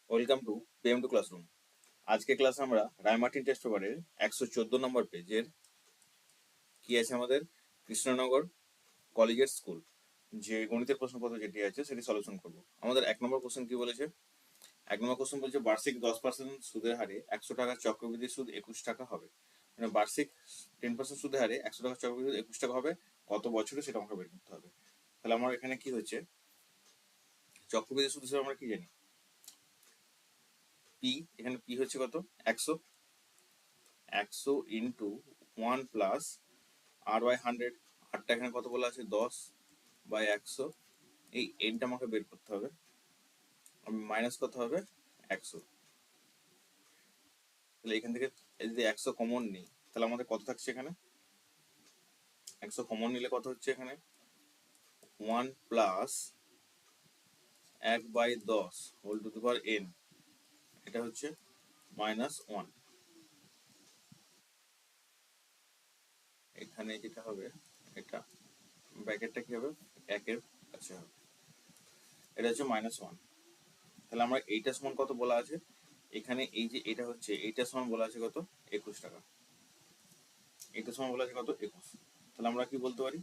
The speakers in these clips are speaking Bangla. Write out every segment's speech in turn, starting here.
Welcome to PM two classroom. আজকে ক্লাসে আমরা রায়মার্টিন টেস্ট পেপারের 114 নম্বর পেজের কি আছে আমাদের কৃষ্ণনগর কলেজের স্কুল যে গণিতের প্রশ্নপত্র যেটি আছে সেটি সলিউশন করব। আমাদের 1 নম্বর কোশ্চেন কি বলেছে? 1 নম্বর কোশ্চেন বলছে বার্ষিক 10% সুদের হারে 100 টাকার চক্রবৃদ্ধি সুদ 21 টাকা হবে। মানে বার্ষিক 10% সুদের হারে 100 টাকার চক্রবৃদ্ধি 21 টাকা হবে, কত বছরে সেটা আমাকে বের করতে হবে। তাহলে আমার এখানে কি হচ্ছে, চক্রবৃদ্ধি সুদ হিসেবে আমরা কি জানি? পি, এখানে পি হচ্ছে কত? 100 100 ইন্টু 1 প্লাস আর বাই 100। আরটা এখানে কত বলা আছে? 10 বাই 100। এই এনটা আমাকে বের করতে হবে, আমি মাইনাস কত হবে? 100। তাহলে এখান থেকে যদি 100 কমন নিই তাহলে আমাদের কত থাকছে এখানে? 100 কমন নিলে কত হচ্ছে এখানে? 1 plus 1/10 whole to the power n, এটা হচ্ছে -1। এখানে যেটা হবে এটা ব্র্যাকেটটা কি হবে? 1-এর কাছে হবে, এটা হচ্ছে -1। তাহলে আমরা এইটা সমান কত বলা আছে এখানে? এই যে এটা হচ্ছে এইটা সমান বলা আছে কত? 21 টাকা। এটা সমান বলা আছে কত? 21। তাহলে আমরা কি বলতে পারি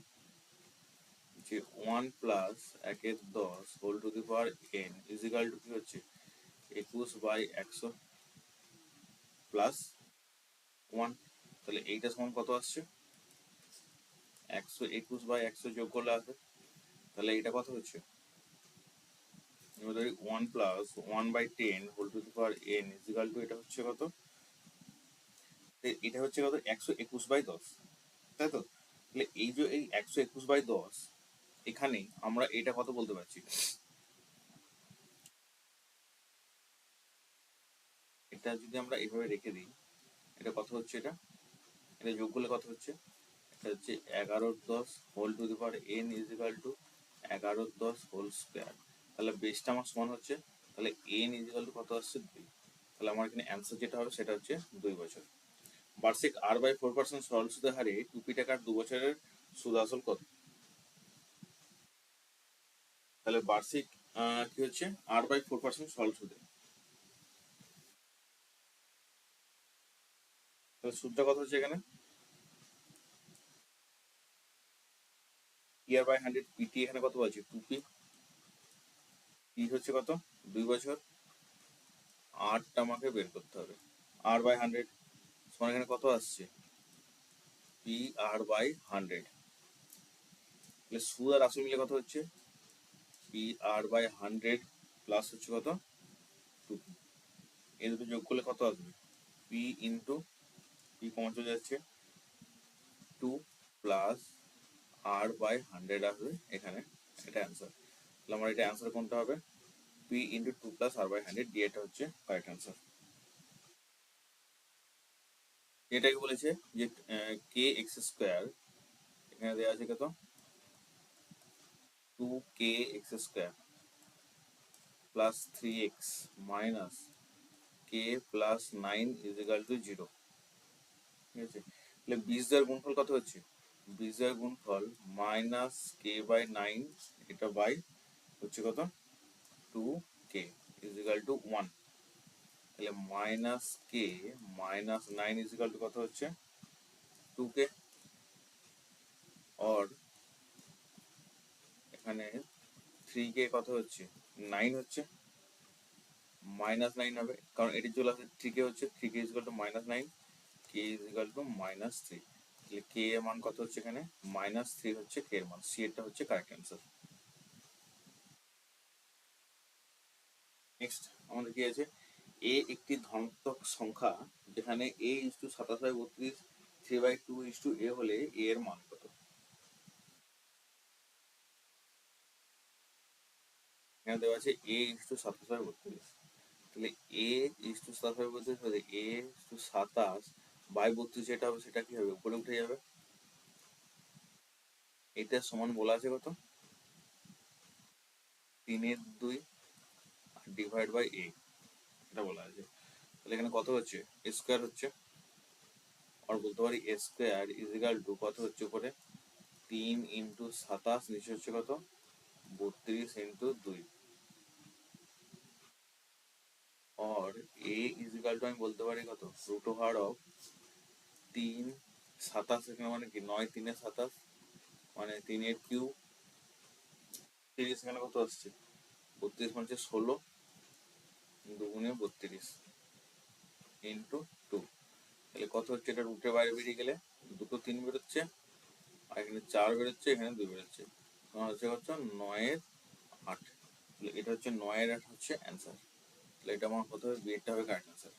যে 1 plus 1/10 whole to the power n equal to কি হচ্ছে? 21/100 প্লাস 1। তাহলে এইটা সমান কত আসছে? 121/100 যোগ করলে আসবে। তাহলে এটা কত হচ্ছে? এবার ধরি 1 plus 1/10 whole to the power n equal to এটা হচ্ছে কত? এটা হচ্ছে কত? 121/10, তাই তো? তাহলে এই যে এই 121/10, এখানে আমরা এটা কত বলতে পারছি? এটা যদি আমরা এইভাবে রেখে দিই, এটা কত হচ্ছে? এটা এটা যোগ করলে কত হচ্ছে? এটা হচ্ছে 11/10 whole to the power n equal to 11/10 whole square. তাহলে বেসটা আমার সমান হচ্ছে, তাহলে n ইজিক্যাল টু কত আসছে? 2। তাহলে আমার এখানে অ্যান্সার যেটা হবে সেটা হচ্ছে 2 বছর। বার্ষিক r/4% সরল সুদের হারে 2p টাকার 2 বছরের সুদ আসল কত? তাহলে বার্ষিক কি হচ্ছে? r/4% সরল সুদে, তাহলে সুদটা কত হচ্ছে এখানে? p/100 pt এখানে কত আছে? 2p। p হচ্ছে কত? 2 বছর। আরটা আমাকে বের করতে হবে, r/100 সমান এখানে কত আসছে? p/100। তাহলে সুদ আর আসল মিলে কত হচ্ছে? p/100 প্লাস হচ্ছে কত? 2p। এই দুটো যোগ করলে কত আসবে? p ইন্টু p কমন চলে যাচ্ছে, 2 প্লাস r/100 আসবে এখানে, এটা অ্যান্সার। তাহলে আমার এটা অ্যান্সার কোনটা হবে? p ইন্টু 2 প্লাস r/100 দিয়ে, এটা হচ্ছে কারেক্ট অ্যান্সার। এটাকে বলেছে যে কে এক্স স্কোয়ার, এখানে দেওয়া আছে কত? 2k(x² plus 3x minus k plus 9 equal to 0। ঠিক আছে, তাহলে বীজদ্বয়ের গুণফল কত হচ্ছে? বীজদ্বয়ের গুণফল -k/9, এটা বাই হচ্ছে কত? 2k is equal two 1। তাহলে -k - 9 ইজিক্যাল টু কত হচ্ছে? 2k। और এখানে 3k কত হচ্ছে? 9 হচ্ছে, -9 হবে কারণ এটি চলে আসে 3k হচ্ছে, 3k equal to -9, k equal to -3। তাহলে k এর মান কত হচ্ছে এখানে? -3 হচ্ছে k এর মান। সি এরটা হচ্ছে কারেক্ট অ্যান্সার। নেক্সট আমাদের কি আছে? a একটি ধনাত্মক সংখ্যা যেখানে a = 27/32 3/2 হলে a এর মান কত? এখানে দেওয়া আছে a = 27/32, তাহলে a = 27/32 হলে a = 27/32 যেটা হবে সেটা কি হবে? উপরে উঠে যাবে। এটা সমান বলা আছে কত? 3/2 ডিভাইড বাই a, এটা বলা আছে। তাহলে এখানে কত হচ্ছে? স্কোয়ার হচ্ছে, আর বলতে পারি a স্কোয়ার ইজিক্যাল টু কত হচ্ছে? উপরে 3 ইন্টু 27, নিচে হচ্ছে কত? 32 ইন্টু 2। और a ইজ ইকাল টু আমি বলতে পারি কত রুট ওভার অফ 3 27 এখানে মানে কি 9 3 27 মানে 3 এর কিউব 30 এখানে কত আসছে 32 মানে 16 দুগুণে 32 ইন্টু 2 তাহলে কত হচ্ছে এটা রুটের বাইরে বেরিয়ে গেলে দুটো 3 বেরোচ্ছে আর এখানে 4 বেরোচ্ছে এখানে 2 বেরোচ্ছে তোমার হচ্ছে কত 9 এর 8 তাহলে এটা হচ্ছে 9 এর 8 হচ্ছে অ্যান্সার তাহলে এটা আমার কত হবে বিয়েরটা হবে কারেক্ট অ্যান্সার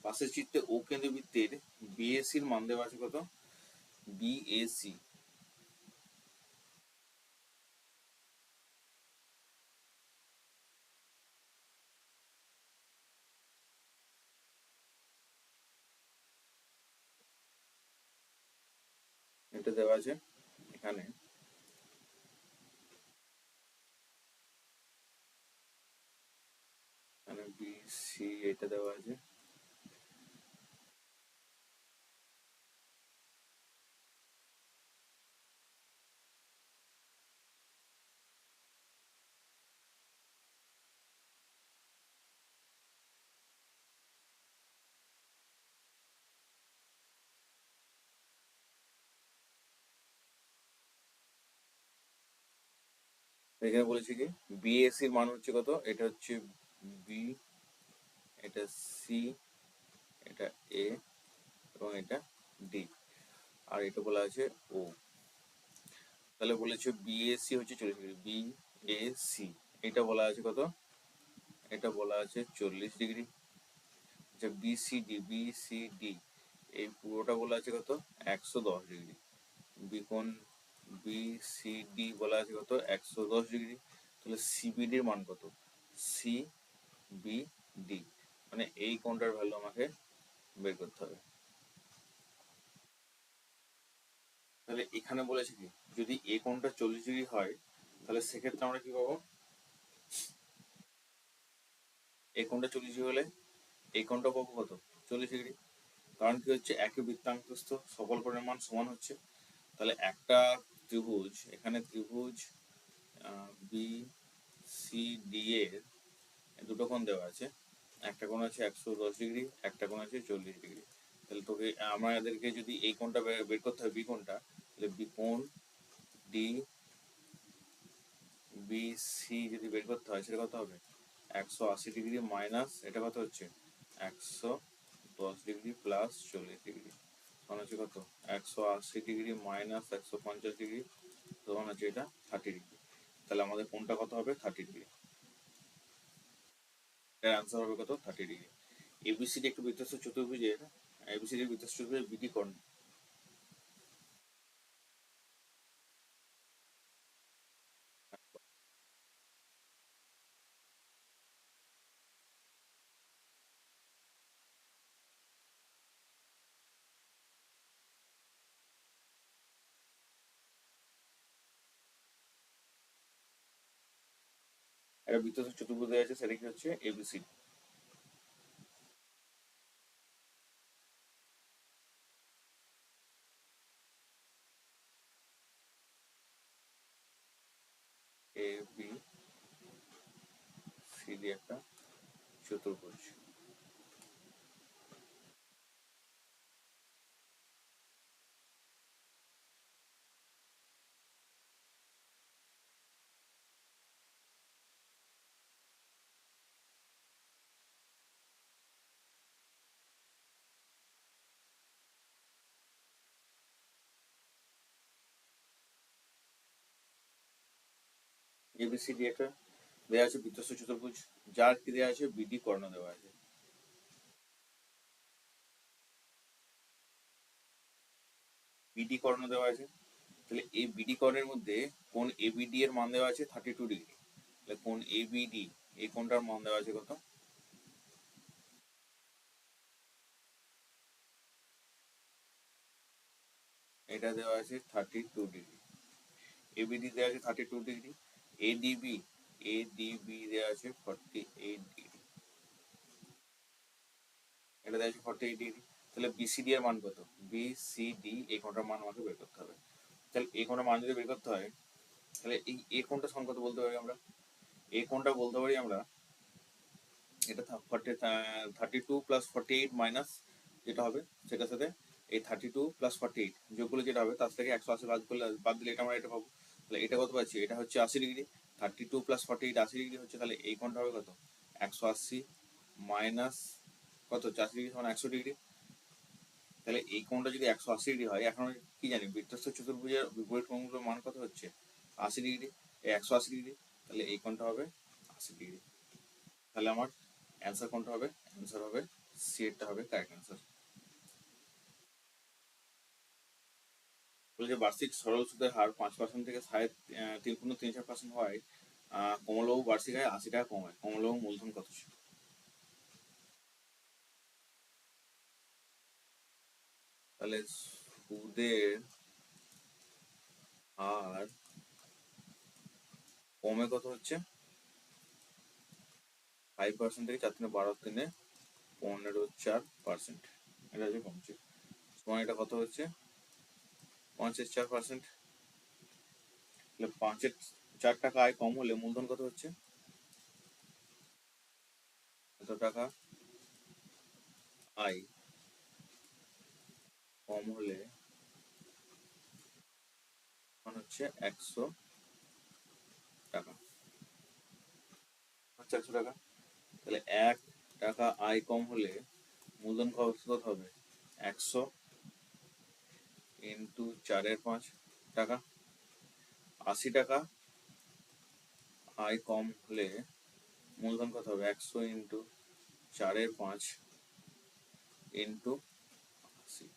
পাশের চিত্রে ও কেন্দ্রবৃত্তের বিএসির মান দেওয়া আছে কত বিএসি এটা দেওয়া আছে এখানে এখানে বিসি এটা দেওয়া আছে এখানে বলেছে কি বিএসির মান হচ্ছে কত এটা হচ্ছে বি এটা সি এটা এ এবং এটা ডি আর এটা বলা আছে ও তাহলে বলেছে বিএসি হচ্ছে 40 ডিগ্রি বিএসি এটা বলা আছে কত এটা বলা আছে 40 ডিগ্রি আচ্ছা বিসিডি এই পুরোটা বলা আছে কত 110 ডিগ্রি বিকোণ বিসিডি বলা আছে কত 110 ডিগ্রি তাহলে সিবিডির মান কত সিবিডি মানে এই কোণটার ভ্যালু আমাকে বের করতে হবে তাহলে এখানে বলেছে কি যদি এই কোণটা 40 ডিগ্রি হয় তাহলে সেক্ষেত্রে আমরা কি পাবো এই কোণটা 40 ডিগ্রি হলে এই কোণটা পাবো কত 40 ডিগ্রি কারণ কি হচ্ছে একই বৃত্তান্তস্থ সকল কোণের মান সমান হচ্ছে তাহলে একটা ত্রিভুজ এখানে ত্রিভুজ বি সি ডি এর দুটো কোণ দেওয়া আছে একটা কোণ আছে 110 ডিগ্রি একটা কোণ আছে 40 ডিগ্রি তাহলে তোকে আমাদেরকে যদি এই কোণটা বের করতে হয় বি কোণটা তাহলে বি কোণ ডি বি সি যদি বের করতে হয় সেটা কত হবে 180 ডিগ্রি মাইনাস এটা কত হচ্ছে 110 ডিগ্রি প্লাস 40 ডিগ্রি তখন হচ্ছে কত 180 ডিগ্রি মাইনাস 150 ডিগ্রি তখন হচ্ছে এটা 30 ডিগ্রি তাহলে আমাদের কোনটা কত হবে 30 ডিগ্রি এর আনসার হবে কত 30 ডিগ্রি এবিসিডি একটু বৃত্তস্থ চতুর্ভুজের এবিসিডি বৃত্তস্থ চতুর্ভুজের বিডি কোণ একটা বৃত্তস্থ চতুর্ভুজ দেওয়া আছে সেটা কি হচ্ছে এবিসিডি এ বি সিডি একটা চতুর্ভুজ এবিসিডি একটা দেওয়া আছে বৃত্তস্থ চতুর্ভুজ যার কি দেওয়া আছে বিডি কর্ণ দেওয়া আছে বিডি কর্ণ দেওয়া আছে তাহলে এই বিডি কর্ণের মধ্যে কোন এবিডি এর মান দেওয়া আছে 32 ডিগ্রি তাহলে কোন এবিডি এই কোণটার মান দেওয়া আছে কত এটা দেওয়া আছে 32 ডিগ্রি এবিডি দেওয়া আছে 32 ডিগ্রি এডিবি এডিবি দেওয়া আছে 48 ডিগ্রি এটা দেওয়া আছে 48 ডিগ্রি তাহলে বিসিডি এর মান কত বিসিডি এই কোণটার মান আমাকে বের করতে হবে তাহলে এই কোণটার মান যদি বের করতে হয় তাহলে এই কোণটা সমান কত বলতে পারি আমরা এই কোণটা বলতে পারি আমরা এটা 32 প্লাস 48 মাইনাস যেটা হবে সেটার সাথে এই 32 প্লাস 48 যোগ করলে যেটা হবে তার থেকে 180 বাদ দিলে এটা আমরা এটা পাবো। তাহলে এটা কত পাচ্ছি, এটা হচ্ছে 80 ডিগ্রি। 32 প্লাস 48 80 ডিগ্রি হচ্ছে, তাহলে এই কোণটা হবে কত, 180 মাইনাস কত 80 ডিগ্রি সমান 100 ডিগ্রি। তাহলে এই কোণটা যদি 180 ডিগ্রি হয়, এখন কি জানি বৃত্তস্থ চতুর্ভুজের বিপরীত কোণগুলোর মান কত হচ্ছে, 80 ডিগ্রি, এই 180 ডিগ্রি, তাহলে এই কোণটা হবে 80 ডিগ্রি। তাহলে আমার অ্যান্সার কোনটা হবে, অ্যান্সার হবে সি এরটা হবে কারেক্ট অ্যান্সার। বলে যে বার্ষিক সরল সুদের হার 5% থেকে 3.34% হওয়ায় কমলবাবু বার্ষিক আয় 80 টাকা কমায়, কমলবাবু মূলধন কত ছিল। তাহলে সুদের হার কমে কত হচ্ছে 5% থেকে 4×12=15.4%, এটা হচ্ছে কমছে। সময় এটা কত হচ্ছে 5.4%। তাহলে 5-4 টাকা আয় কম হলে মূলধন কত হচ্ছে, এত টাকা আয় কম হলে হচ্ছে 100 টাকা, হচ্ছে 100 টাকা। তাহলে 1 টাকা আয় কম হলে মূলধন কত হবে, 100 ইন্টু 4/5 টাকা। 80 টাকা আয় কম হলে মূলধন কত হবে, 100 ইন্টু 4/5 ইন্টু 80,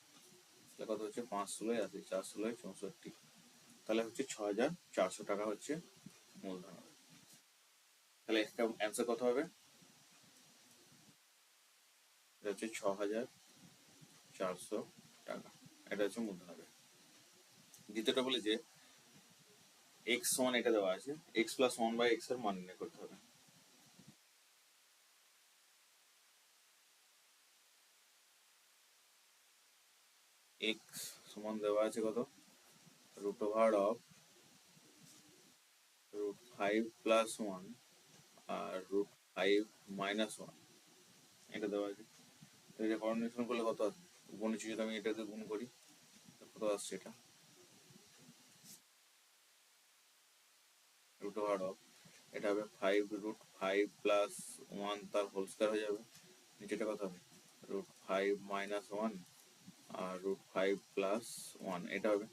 তাহলে কত হচ্ছে 5-16-80, 4-16-64, তাহলে হচ্ছে 6400 টাকা হচ্ছে মূলধন হবে। তাহলে একটা অ্যান্সার কত হবে, এটা হচ্ছে 6400 টাকা, এটা হচ্ছে মূলধন হবে। দ্বিতীয়টা বলে যে এক্স সমান এটা দেওয়া আছে, এক্স প্লাস 1/x এর মান নির্ণয় করতে হবে। এক্স সমান দেওয়া আছে কত, √5+1 আর √5-1, এটা দেওয়া আছে। তো এটা কর্ডিনেশন করলে কত আসবে, উপনিচে যদি আমি এটাকে গুণ করি কত আসছে, এটা এটা হবে 5√5+1 তার হোল স্কয়ার হয়ে যাবে, নিচেটা কত হবে √5-1 আর √5+1, এটা হবে।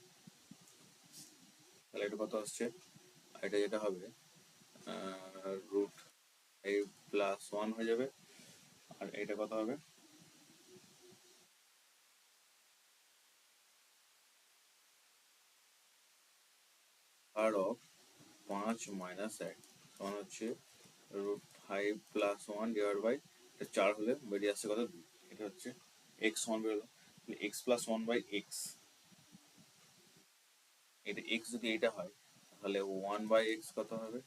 তাহলে এটা কত আসছে, এটা যেটা হবে √5+1 হয়ে যাবে, আর এটা কত হবে √5-1 সমান হচ্ছে √5+1 ডিভাইড বাই 4 হলে বেরিয়ে আসছে কত 2, এটা হচ্ছে এক্স সমান বেরোলো। x+1/x, এটা এক্স যদি এটা হয় তাহলে 1/x কত হবে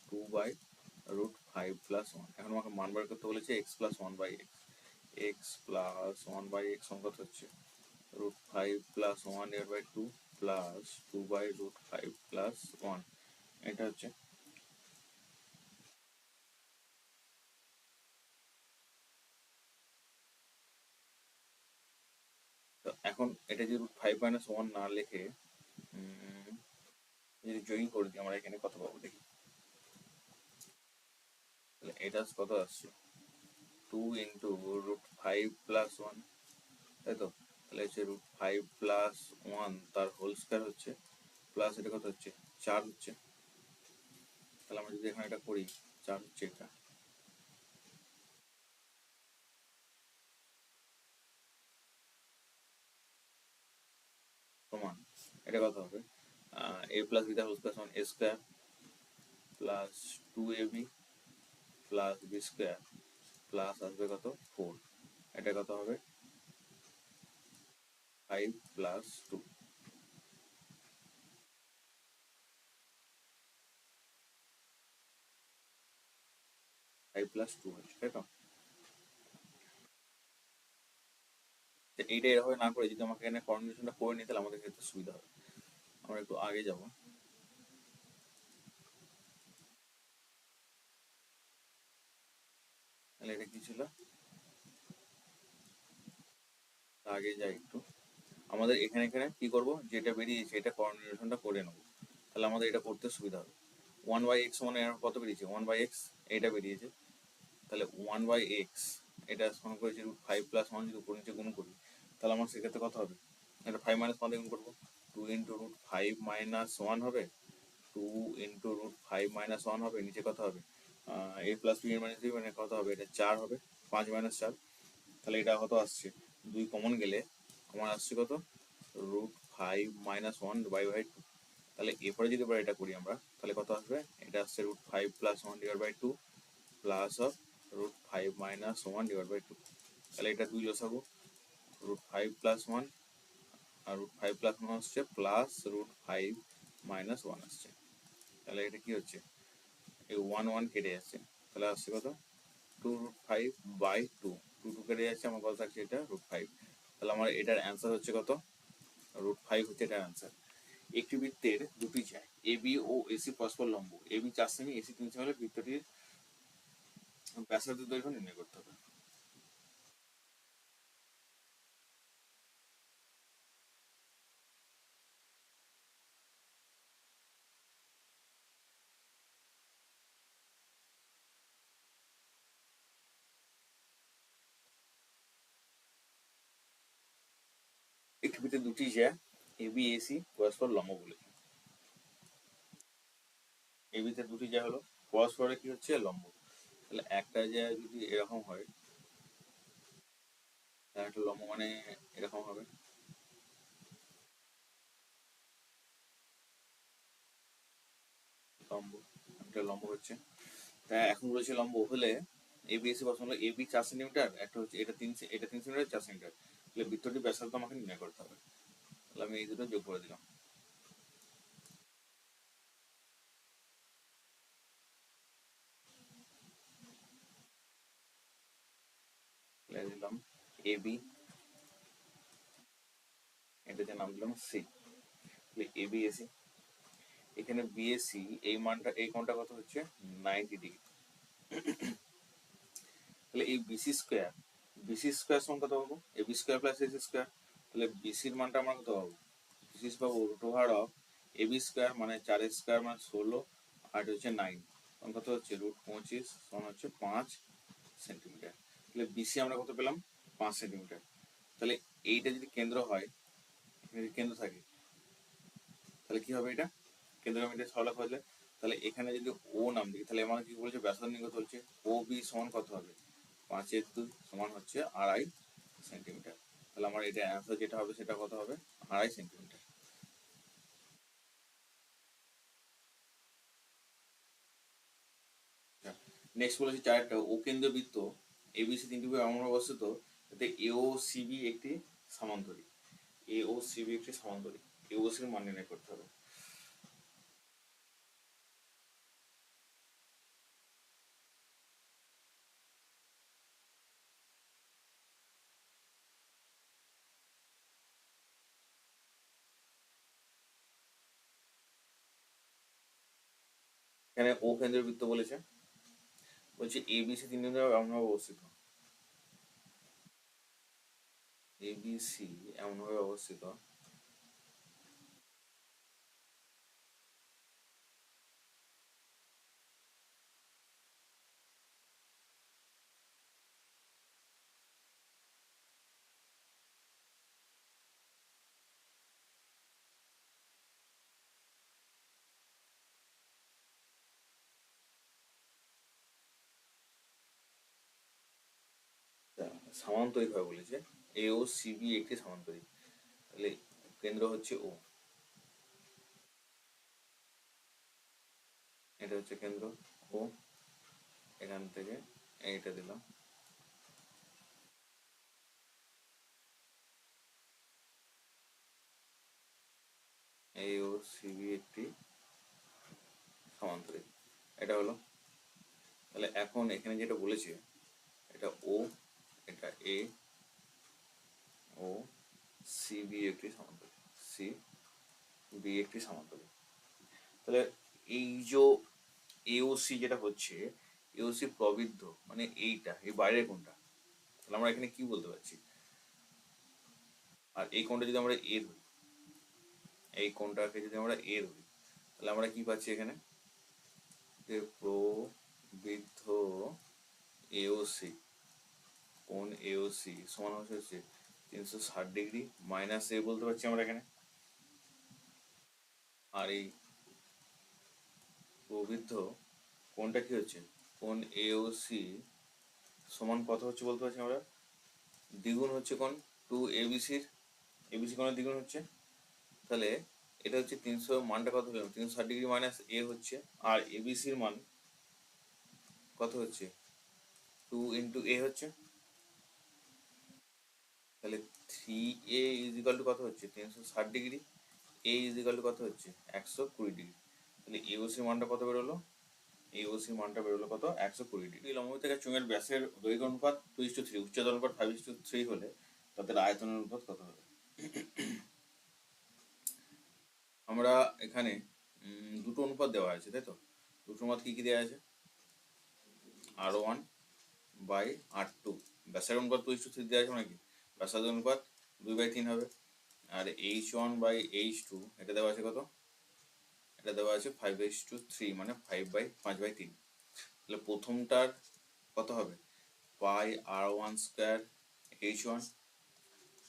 2/√5+1। এখন আমাকে মান বার করতে বলেছে x+1/x, x+1/x সমান কত হচ্ছে √5+1 ডিভাইড বাই 2 প্লাস 2/√5+1, এটা হচ্ছে। তো এখন এটা যদি √5-1 না লিখে যদি জয়েন করে দিই আমরা এখানে কত পাবো দেখি। তাহলে এটা কত আসছে 2 ইন্টু √5+1, তাই তো। তাহলে হচ্ছে √5+1 তার হোল স্কয়ার হচ্ছে, প্লাস এটা কত হচ্ছে 4 হচ্ছে। তাহলে আমরা যদি এখানে এটা করি 4 হচ্ছে, এটা সমান এটা কত হবে a প্লাস বি তার হোল স্কয়ার সমান a square plus 2ab plus b square plus আসবে কত 4, এটা কত হবে 5+2, 5+2 হচ্ছে, তাই তো। এইটা এভাবে না করে যদি আমাকে এখানে কর্ডিনেশনটা করে নিই তাহলে আমাদের ক্ষেত্রে সুবিধা হবে। আমরা একটু আগে যাব, তাহলে এটা কি ছিল, আগে যাই একটু, আমাদের এখানে এখানে কি করব, যেটা বেরিয়েছে এটা কোঅর্ডিনেশনটা করে নেবো, তাহলে আমাদের এটা করতে সুবিধা হবে। 1/x মানে কত বেরিয়েছে, 1/x এটা বেরিয়েছে, তাহলে 1/x এটা সমান করেছি √5 + 1, যদি উপর নিচে গুণ করি তাহলে আমার সেক্ষেত্রে কত হবে, এটা 5 - 1 দিয়ে গুণ করবো, 2 × √5 - 1 হবে, 2 × √5 - 1 হবে, নিচে কত হবে, a + b - 3 মানে কত হবে, এটা 4 হবে, 5 - 4, তাহলে এটা কত আসছে, 2 কমন গেলে আমার আসছে কত, √5 - 1/2, তাহলে এরপরে যদি আমরা এটা করি আমরা তাহলে কত আসবে, এটা আসছে √5 + 1/2 প্লাস অফ √5 - 1/2, তাহলে এটা 2 লসাগু, √5 + 1 আর √5 + 1 আসছে প্লাস √5 - 1 আসছে, তাহলে এটা কি হচ্ছে, এই 1 কেটে যাচ্ছে, তাহলে আসছে কত, 2√5/2, 2 কেটে যাচ্ছে, আমার কত থাকছে, এটা √5, তাহলে আমার এটার অ্যান্সার হচ্ছে কত, √5 হচ্ছে এটার অ্যান্সার। একটি বৃত্তের দুটি চায়, এ বি ও এসি পরস্পর লম্ব, A B 4 semi, AC 3 semi হলে বৃত্তটির ব্যাসার্ধ দৈর্ঘ্য নির্ণয় করতে হবে। একটি বৃত্তের দুটি জ্যা এ বি এসি পরস্পর লম্ব বলেছে, এই বৃত্তের দুটি জ্যা হলো পরস্পরে কি হচ্ছে, লম্ব, তাহলে একটা জ্যা যদি এরকম হয়, তাহলে একটা লম্ব মানে এরকম হবে, লম্ব, একটা লম্ব হচ্ছে, তাই এখন বলেছে লম্ব হলে এ বি এসি পরস্পর, এ বি 4 সেন্টিমিটার, একটা হচ্ছে এটা 3 সেন্টিমিটার, 4 সেন্টিমিটার, তাহলে বৃত্তটির ব্যাসার্ধ আমাকে নির্ণয় করতে হবে, তাহলে আমি এই দুটো যোগ করে দিলাম, দিলাম এ বি, এটাতে নাম দিলাম সি, এ বি এসি, এখানে বিএসসি এই মানটা, এই কোণটা কত হচ্ছে 90 ডিগ্রি, তাহলে এই বিসি স্কোয়ার সমান কত পাবো, A B square plus AC square, তাহলে বিসির মানটা আমরা কত পাবো, বিসি পাবো √ওভার অফ এ বি স্কোয়ার মানে 4 স্কোয়ার মানে 16, আর হচ্ছে 9, তখন কত হচ্ছে √25 সমান হচ্ছে 5 সেন্টিমিটার, তাহলে বিসি আমরা কত পেলাম, 5 সেন্টিমিটার, তাহলে এইটা যদি কেন্দ্র হয়, যদি কেন্দ্র থাকে তাহলে কি হবে, এটা কেন্দ্র আমি এটা সরলা খোঁজলে, তাহলে এখানে যদি ও নাম দিই তাহলে আমার কি বলছে, ব্যাসার্ধ নির্ণয় করতে বলছে, ও বি সমান কত হবে, 5/2 সমান হচ্ছে 2.5 সেন্টিমিটার, তাহলে আমার এটা অ্যান্সার যেটা হবে সেটা কত হবে, 2.5 সেন্টিমিটার। নেক্সট বলেছে চারটা, ও কেন্দ্রীয় বৃত্ত এবিসি 3টি এমন অবস্থিত যাতে এও সিবি একটি সামান্তরিক, এও সিবি একটি সামান্তরিক, এও সির মান নির্ণয় করতে হবে, এখানে ও কেন্দ্রীয় বৃত্ত বলেছে, বলছে এবিসি 3টি এমনভাবে অবস্থিত, এবিসি এমনভাবে অবস্থিত সামান্তরিক ভাবে বলেছে, এ ও সিবি একটি সামান্তরিক, তাহলে কেন্দ্র হচ্ছে ও, এটা হচ্ছে কেন্দ্র ও, এখান থেকে এইটা দিলাম, এ ও সিবি একটি সমান্তরিক, এটা হলো, তাহলে এখন এখানে যেটা বলেছে এটা ও, এটা এ ও সিবি একটি সমান্তরিক, সি বি একটি সমান্তরিক, তাহলে এই যে এ ও সি যেটা হচ্ছে, এওসি প্রবৃদ্ধ মানে এইটা, এই বাইরের কোণটা, তাহলে আমরা এখানে কি বলতে পারছি? আর এই কোণটা যদি আমরা এ ধরি, এই কোণটাকে যদি আমরা এ ধরি, তাহলে আমরা কি পাচ্ছি এখানে? যে প্রবৃদ্ধ এওসি, কোণ এওসি সমান হচ্ছে 360 ডিগ্রি মাইনাস এ বলতে পারছি আমরা এখানে। আর এই প্রবৃদ্ধ কোণটা কি হচ্ছে? কোণ এওসি সমান কত হচ্ছে বলতে পারছি আমরা? দ্বিগুণ হচ্ছে কোণ 2 এবিসি কোণের দ্বিগুণ হচ্ছে। তাহলে এটা হচ্ছে 300, মানটা কত হলো? 360 ডিগ্রি মাইনাস এ হচ্ছে, আর এবিসির মান কত হচ্ছে? 2 × এ হচ্ছে। তাহলে 3a ইজিক্যাল টু কত হচ্ছে? 360 ডিগ্রি। এ ইজিক্যাল টু কত হচ্ছে? 120 ডিগ্রি। তাহলে এওসির মানটা কত বেরোলো? এওসির মানটা বেরোলো কত? 120 ডিগ্রি। লম্ব থেকে চোঙের ব্যাসের দৈর্ঘ্য অনুপাত 2:3, উচ্চতা অনুপাত 5:3 হলে তাদের আয়তনের অনুপাত কত হবে? আমরা এখানে দুটো অনুপাত দেওয়া আছে, তাই তো? দুটো অনুপাত কি কি দেওয়া আছে? R1/R2, ব্যাসের অনুপাত 2:3 দেওয়া আছে, মানে কি ব্যাসার্ধ অনুপাত 2/3 হবে। আর H1/H2 এটা দেওয়া আছে কত? এটা দেওয়া আছে 5:3, মানে 5/3। তাহলে প্রথমটার কত হবে? πr1² H1,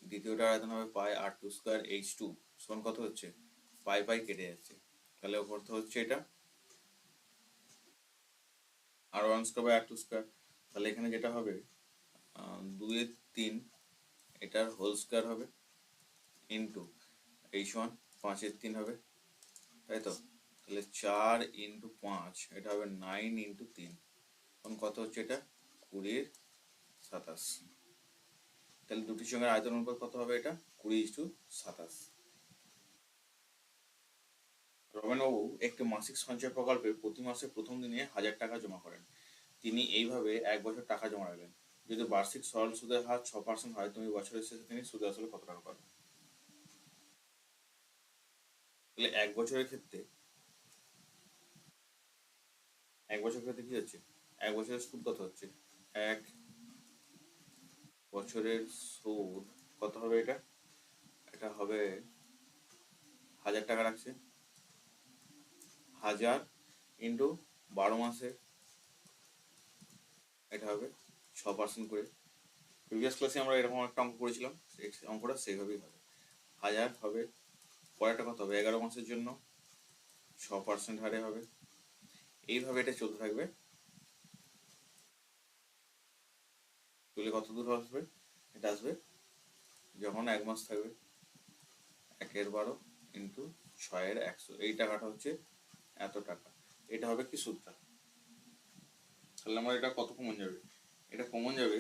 দ্বিতীয়টার আয়তন হবে πr2² H2 সমান কত হচ্ছে? পাই পাই কেটে যাচ্ছে, তাহলে অর্থ হচ্ছে এটা r1²/r2²। তাহলে এখানে যেটা হবে 2/3 এটার হোল স্কোয়ার হবে ইন্টু H1 5/3 হবে, তাই তো? তাহলে 4 × 5 এটা হবে 9 × 3, তখন কত হচ্ছে? এটা 20/27। তাহলে দুটি সঙ্গে আয়তন অনুপাত কত হবে? এটা 20:27। রমেনবাবু একটি মাসিক সঞ্চয় প্রকল্পে প্রতি মাসে প্রথম দিনে 1000 টাকা জমা করেন। তিনি এইভাবে 1 বছর টাকা জমা রাখলেন। যদি বার্ষিক সরল সুদের হার 6% হয়, তুমি বছরের শেষে তিনি সুদে আসলে কত টাকা পাবেন? তাহলে 1 বছরের ক্ষেত্রে কি হচ্ছে? 1 বছরের সুদ কত হচ্ছে? 1 বছরের সুদ কত হবে? এটা হবে 1000 টাকা রাখছে, 1000 ইন্টু 12 মাসে, এটা হবে 6% করে। প্রিভিয়াস ক্লাসে আমরা এরকম একটা অঙ্ক করেছিলাম, অঙ্কটা সেইভাবেই হবে। 1000 হবে, পরেরটা কত হবে? 11 মাসের জন্য 6% হারে হবে। এইভাবে এটা চলতে থাকবে, চলে কত দূর আসবে? এটা আসবে যখন 1 মাস থাকবে, 1/12 ইন্টু 6/100, এই টাকাটা হচ্ছে এত টাকা। এটা হবে কি? সুদটা। তাহলে আমার এটা কত কমন যাবে? এটা কমন যাবে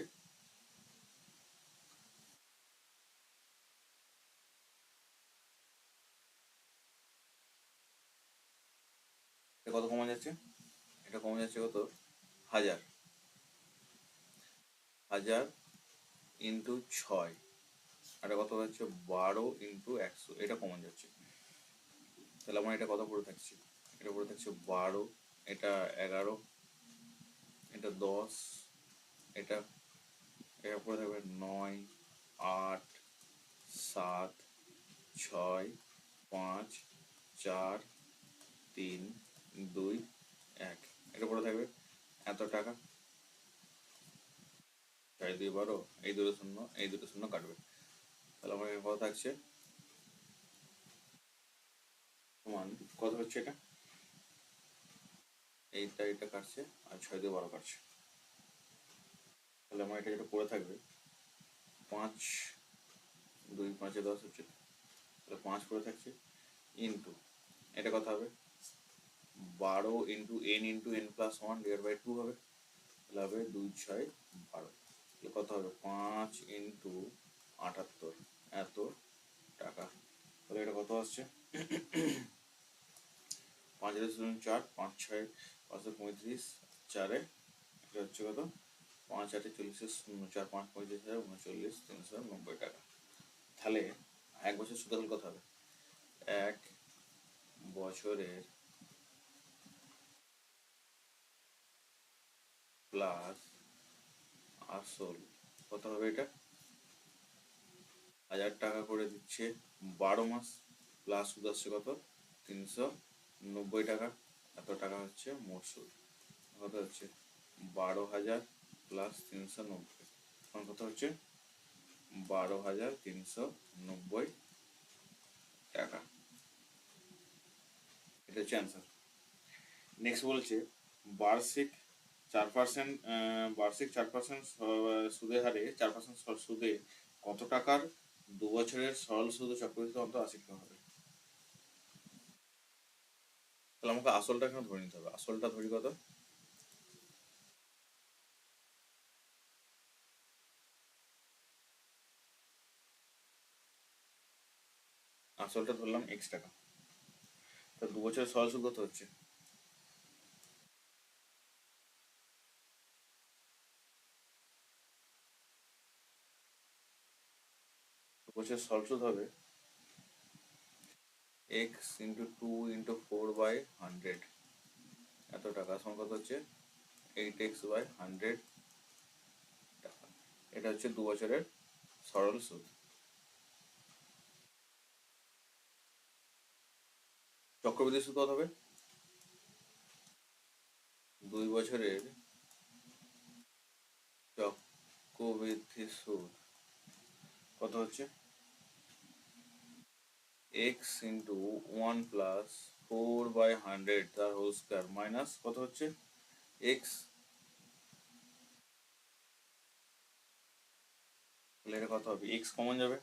এটা কত কমন যাচ্ছে? এটা কমন যাচ্ছে কত? 1000 ইন্টু 6, আর কত হচ্ছে? 12 × 100, এটা কমন যাচ্ছে। তাহলে আমার এটা কত পড়ে থাকছে? এটা পড়ে থাকছে 12, এটা 11, এটা 10, এটা পড়ে থাকবে 9, 8, 7, 6, 5, 4, 3, 2, 1, এটা পড়ে থাকবে এত টাকা। 4 2 12, এই দুটো শূন্য, এই দুটো শূন্য কাটবে, তাহলে আমার কত থাকছে? সমান কত হচ্ছে? এটা কাটছে, আর 6 2 12 কাটছে, তাহলে আমার এটা যেটা পড়ে থাকবে 5 2 5 10 হচ্ছে, তাহলে 5 পড়ে থাকছে ইন্টু এটা কত হবে? 12 ইন্টু n+1/2 হবে, তাহলে হবে 2 6 12, তাহলে কত হবে? 5 × 78, এত টাকা। তাহলে এটা কত আসছে? 5 4, 5 6 535, 4 এটা হচ্ছে কত? 5 8 40 4 5 35,039, 390 টাকা। তাহলে 1 বছর সুদের কত হবে? 1 বছরের প্লাস আসল কত হবে, এটা 1000 টাকা করে দিচ্ছে 12 মাস, প্লাস সুদ আসছে কত 390 টাকা। এত টাকা হচ্ছে মোট সুদ, কত হচ্ছে 12,000 প্লাস 390, এখন কত হচ্ছে 12,390 টাকা। এটা হচ্ছে অ্যান্সার। নেক্সট বলছে বার্ষিক 4%, বার্ষিক 4% সুদের হারে 4% সুদে কত টাকার 2 বছরের সরল সুদ ও চক্রবৃদ্ধি অন্ত 80 টাকা হবে। তাহলে আমাকে আসলটা এখানে ধরে নিতে হবে। আসলটা ধরি কত, আসলটা ধরলাম x টাকা। তো 2 বছরের সরল সুদ কত হচ্ছে, 2 বছরের সরল সুদ হবে x ইন্টু 2 ইন্টু 4/100, এত টাকা সমান কত হচ্ছে 8x/100 টাকা। এটা হচ্ছে 2 বছরের সরল সুদ। চক্রবৃদ্ধি সুদ কত হবে, 2 বছরের চক্রবৃদ্ধি সুদ কত হচ্ছে x ইন্টু 1 প্লাস 4/100 তার হোল স্কয়ার মাইনাস কত হচ্ছে x, তাহলে এটা কত হবে, x কমন যাবে,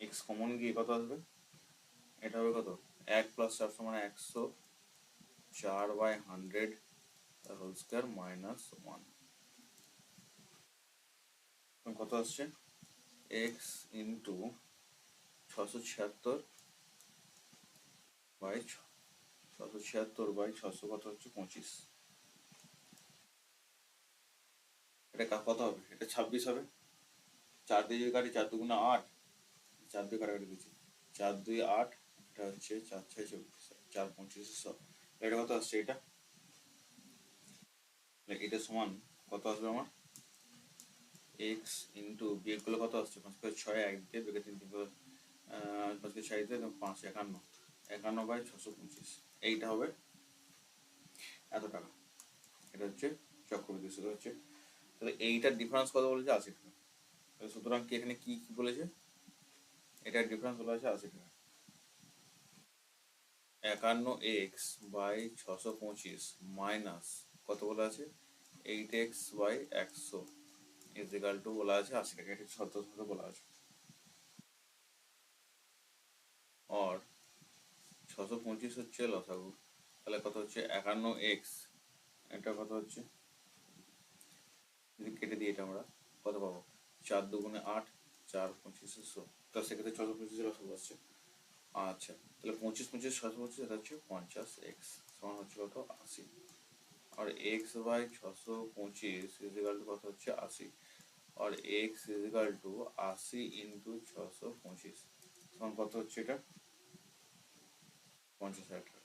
x কমন গিয়ে কত আসবে, এটা হবে কত 1 প্লাস 4 সমান 100/100 তার হোল স্কয়ার মাইনাস 1, কত আসছে x ইন্টু 676/600 কত হচ্ছে 25, এটা কত হবে, এটা 26 হবে। 4 দিয়ে যদি কাটি 4 2 গুণে 8, 4 দিয়ে কাটাকাটি দিচ্ছি 4 2 8, এটা হচ্ছে 4 6 24, 4 25 এটা কত আসছে, এটা সমান কত আসবে আমার x ইন্টু বিয়োগ করলে কত আসছে 5 6 1 দিয়ে বিয়োগে 3 3 5 6 দিয়ে 5 51, 51/625, এইটা হবে এত টাকা। এটা হচ্ছে চক্রবৃদ্ধি সুদ হচ্ছে। তাহলে এইটার ডিফারেন্স কত বলেছে 80 টাকা। সুতরাং কি এখানে কি কি বলেছে, এটার ডিফারেন্স বলা আছে 80 টাকা। 51x/625 মাইনাস কত বলা আছে 8x/100 ইজিক্যাল টু বলা আছে 80 টাকা, এটা শর্ত সাথে বলা আছে। আর 625 হচ্ছে লসাগু, তাহলে কত হচ্ছে 51x, এটা কত হচ্ছে যদি কেটে দিই এটা আমরা কত পাবো 4 2 গুণে 8, 4 25 100, তো সেক্ষেত্রে 625 লসাগু আসছে। আচ্ছা তাহলে 25 25 625 এটা হচ্ছে 50x সমান হচ্ছে কত 80, और x/625 ইজিক্যাল টু কত হচ্ছে 80, और x ইজিক্যাল টু 80 ইন্টু 625 সমান কত হচ্ছে এটা 50,000 টাকা।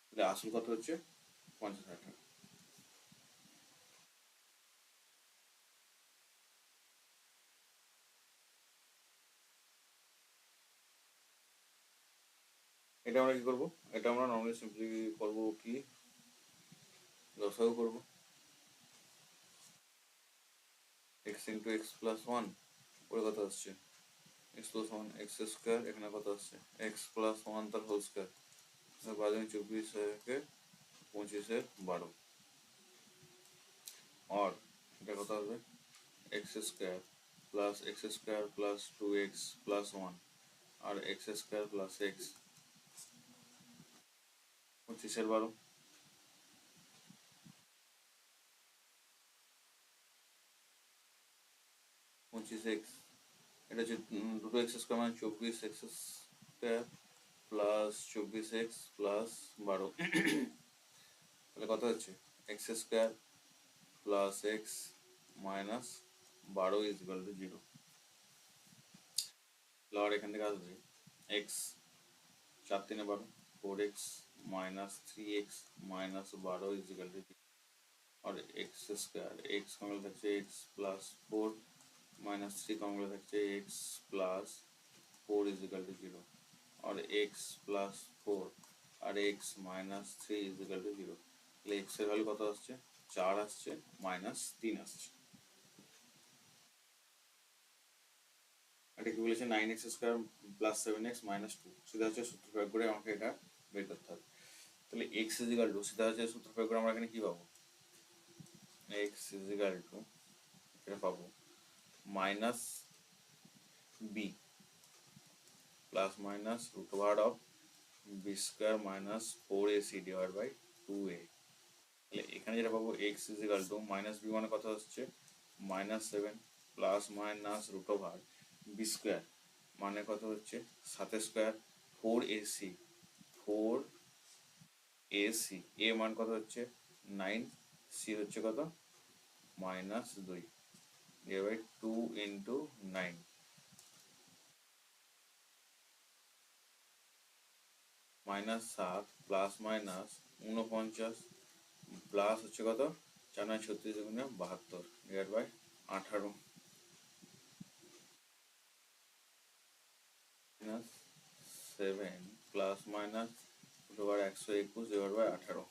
তাহলে আসল কত হচ্ছে 50,000 টাকা। এটা আমরা কি করবো, এটা আমরা নর্মালি সিম্পলি করবো কি লসাগু করবো, x ইন্টু x প্লাস 1 ওর কত আসছে x প্লাস 1 x স্কোয়ার, এখানে কত আসছে x প্লাস 1 তার হোল স্কোয়ার, 24 থেকে 25/12, और এটা কত হবে x square plus x square plus 2x plus 1 আর x square plus x 25/12, 25x, এটা হচ্ছে দুটো x স্কোয়ার মানে 24x square plus 24x plus 12, তাহলে কত হচ্ছে x square plus x minus 12 equal to 0। আর এখান থেকে আসবে x 4 3 12, 4x minus 3x minus 12 is equal to 0, और x square, x কমলে থাকছে x plus 4 minus 3 কমলে থাকছে x plus 4 is equal to 0, और x plus 4 R x minus 3 is equal to 0, তাহলে x এর ভ্যালু কত আসছে? 4 আসছে, মাইনাস 3 আসছে। এটা কি বলেছে? 9x square plus 7x minus 2, সেটা হচ্ছে সূত্র প্রয়োগ করে আমাকে এটা বের করতে হবে। তাহলে x ইজ ইকাল টু, সেটা হচ্ছে সূত্র প্রয়োগ করে আমরা এখানে কি পাবো? x ইজ ইকাল টু, এটা পাবো minus b plus minus root over of b square minus 4ac divide by 2a। তাহলে এখানে যেটা পাবো x is equal to minus b মানে কত হচ্ছে? Minus 7 plus minus root over b square মানে কত হচ্ছে? 7 স্কোয়ার 4ac, 4ac, a মান কত হচ্ছে? 9, c হচ্ছে কত? Minus 2 divide by 2 into 9, minus 7 plus minus 49 plus হচ্ছে কত? 4 9 36 গুণে 72 divide by 18 minus 7 plus minus root 121 divide by 18।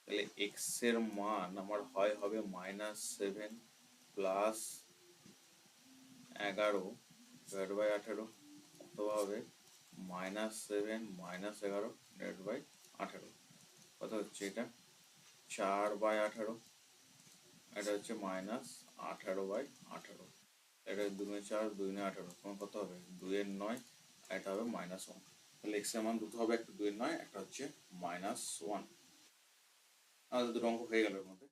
তাহলে এক্স এর মান আমার হয় হবে মাইনাস 7 প্লাস 11 ডিভাইড বাই 18, অথবা হবে মাইনাস 7 মাইনাস 11 ডিভাইড বাই 18। কত হচ্ছে এটা? 4 বাই 18, এটা হচ্ছে মাইনাস 18 বাই 18, এটা 2 4 2 18, তোমার কত হবে? 2 এর 9, এটা হবে মাইনাস 1। তাহলে এক্স এর মান দুটো হবে, একটা 2 এর 9, একটা হচ্ছে মাইনাস 1। আমাদের দুটো অঙ্ক হয়ে গেল। এর মধ্যে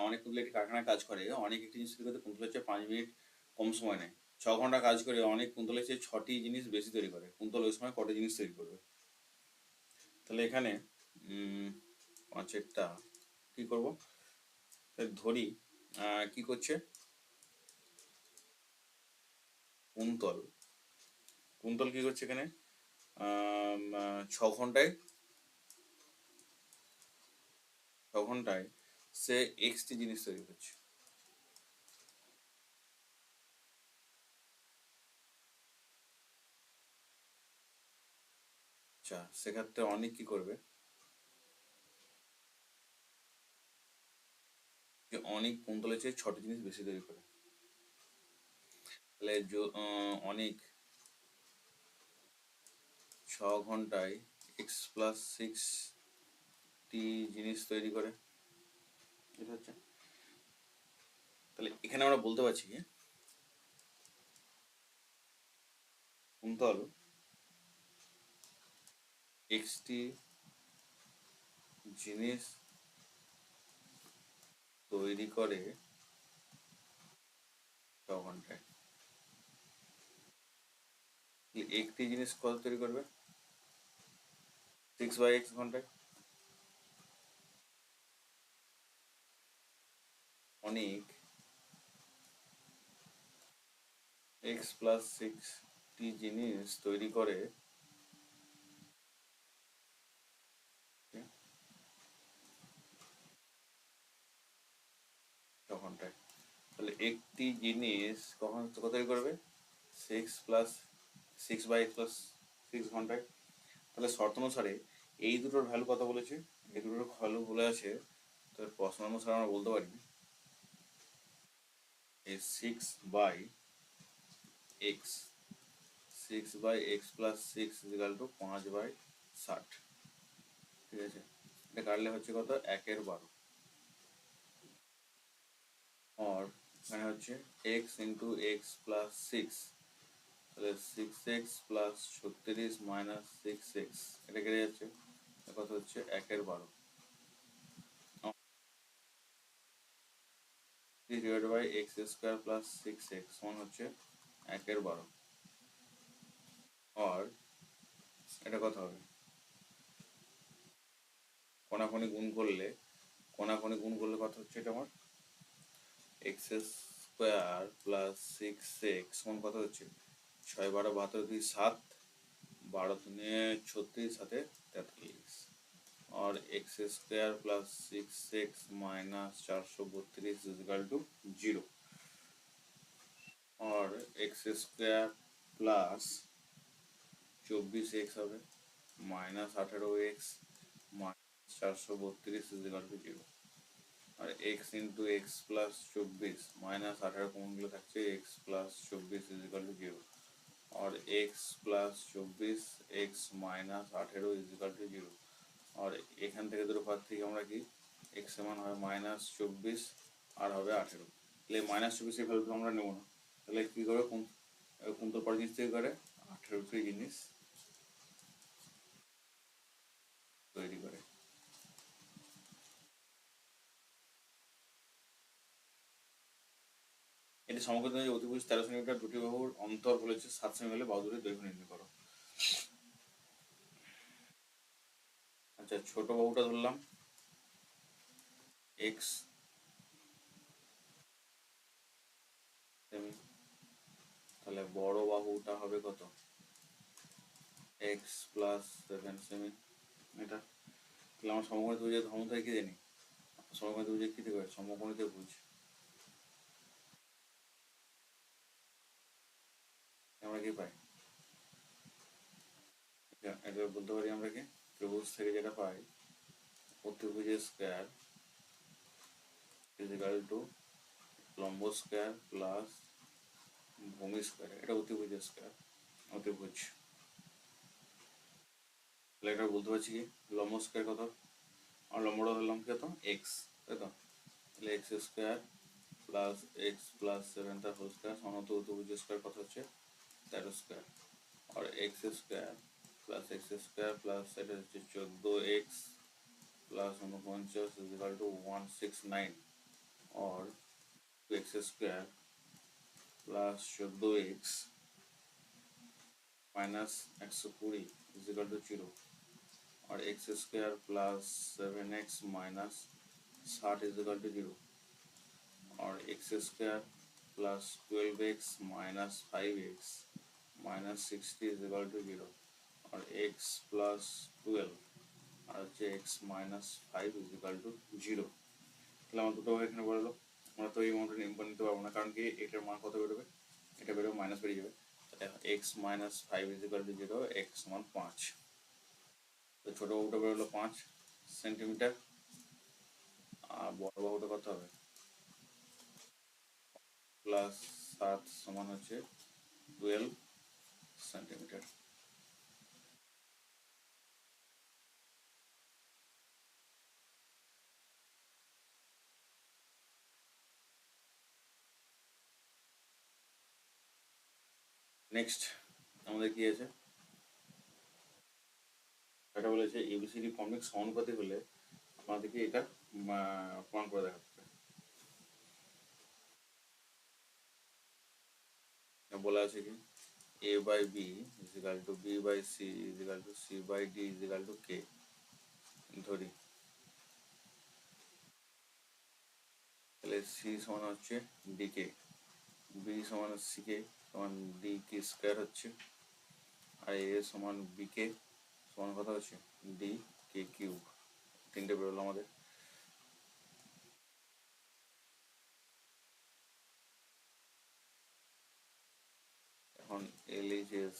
অনেক কুন্তল একটি কারখানায় কাজ করে, অনেক একটি জিনিস তৈরি করতে কুন্তলের চেয়ে 5 মিনিট কম সময় নেয়। 6 ঘন্টা কাজ করে অনেক কুন্তলের চেয়ে 6টি জিনিস বেশি তৈরি করে, কুন্তল ওই সময় কটি জিনিস তৈরি করবে? তাহলে এখানে পাঁচেরটা কি করব? ধরি কি করছে কুন্তল, কুন্তল কি করছে এখানে? 6 ঘন্টায় সে এক্সটি জিনিস তৈরি করছে। আচ্ছা, সেক্ষেত্রে অনেক কি করবে? যে অনেক কুন্তলের চেয়ে 6টি জিনিস বেশি তৈরি করে, তাহলে অনেক 6 ঘন্টায় এক্স প্লাস 6টি জিনিস তৈরি করে, এটা হচ্ছে। তাহলে এখানে আমরা বলতে পারছি কি কুন্তল এক্সটি জিনিস তৈরি করে 6 ঘন্টায়। একটি জিনিস কত তৈরি করবে? 6/x ঘন্টায়। অনেক এক্স প্লাস 6টি জিনিস তৈরি করে 6 ঘন্টায়। তাহলে একটি জিনিস কত তৈরি করবে? 6/x+6 ঘন্টায়। তাহলে শর্ত অনুসারে এই দুটোর ভ্যালু কত বলেছে? এই দুটোর ভ্যালু বলে আছে, তো প্রশ্ন অনুসারে আমরা বলতে পারি এই 6/x, 6/x+6 = 5/60, ঠিক আছে? এটা কাটলে হচ্ছে কত? 1/12, আর এখানে হচ্ছে x × x+6, তাহলে 6x + 36 - 6x, এটা কেটে যাচ্ছে, কত হচ্ছে? 1/12 ডিভাইড বাই x² + 6x সমান হচ্ছে 1/12, আর এটা কত হবে? কোনাকুনি গুণ করলে কত হচ্ছে? এটা আমার x² স্কোয়ার প্লাস 6x সমান কত হচ্ছে? 6 12 72 2 7, 12 3 36 সাথে 43, और x square plus 6x minus 432 equal to 0, और एक्स स्क्वायर प्लस 24x হবে minus 18x minus 432 equal to 0, और x into x plus 24 minus 18 कमन গেলে থাকছে x প্লাস 24 इजिकल टू 0, और x plus 24 x minus 18 equal to 0, और এখান থেকে দুটো ভাগ থেকে আমরা কি x এর মান হবে -24 আর হবে 18, তাহলে -24 এর ভ্যালুটা আমরা নেব না, তাহলে কি করে কোন তো পর জিনিস থেকে করে 18 টি জিনিস তৈরি করে। এটি সমগ্র অতিভুজ 13 সেন্টিমিটার, দুটি বাহুর অন্তর বলেছে 7 সেমি হলে বাহু দুটির দৈর্ঘ্য নির্ণয় করো। আচ্ছা, ছোট বাহুটা ধরলাম x সেমি, তাহলে বড় বাহুটা হবে কত? x plus 7 semi. এটা তাহলে আমরা সমকোণী ত্রিভুজের ধর্ম থেকে কি জানি? সমকোণী ত্রিভুজের কি থেকে হয়? সমকোণী ত্রিভুজ আমরা কি পাই? এটা বলতে পারি আমরা কি ত্রিভুজ থেকে যেটা পাই, অতিভুজের স্কয়ার ইজিক্যাল টু লম্ব স্কয়ার প্লাস ভূমি স্কয়ার, এটা অতিভুজের স্কয়ার, অতিভুজ। তাহলে এটা বলতে পারছি কি লম্ব স্কয়ার কত? আর লম্বটা ধরলাম কত? এক্স, তাই তো? তাহলে x square plus X plus 7 তার হোল স্কয়ার সমান অতিভুজের স্কয়ার কত হচ্ছে? 13 স্কয়ার, और एक्स स्क्वायर प्लस এটা হচ্ছে 14x प्लस 49 इजिकल टू 169, और x square plus 14x minus 120 equal to 0, और x square plus 7x minus 60 equal to 0, और x square plus 12x minus 5x minus 60 equal to 0, और x प्लस 12 আর হচ্ছে x মাইনাস 5 ইজিক্যাল টু 0। তাহলে আমার দুটো এখানে বললো, আমরা তো এই মানটা নিতে পারবো না, কারণ কি এটার মান কত বেরোবে? এটা বেরোবে মাইনাস বেরিয়ে যাবে, x minus 5 equal to 0, x সমান 5। তো ছোট বাহুটা বেরোলো 5 সেন্টিমিটার, আর বড় বাহুটা কত হবে? প্লাস 7 সমান হচ্ছে 12 সেন্টিমিটার। নেক্সট আমাদের কি আছে? এটা বলেছে এবিসিডি কমপ্লেক্স সমানুপাতি হলে আমাদেরকে এটা প্রমাণ করে দেখাতে হবে। বলা আছে কি a by b is equal to b by c is equal to c by d is equal to k, ধরি তাহলে c সমান হচ্ছে dk, b সমান ck সমান dk স্কয়ার হচ্ছে, আর a সমান bk সমান কত হচ্ছে dk কিউব। তিনটে বেরোলো আমাদের। এখন LHS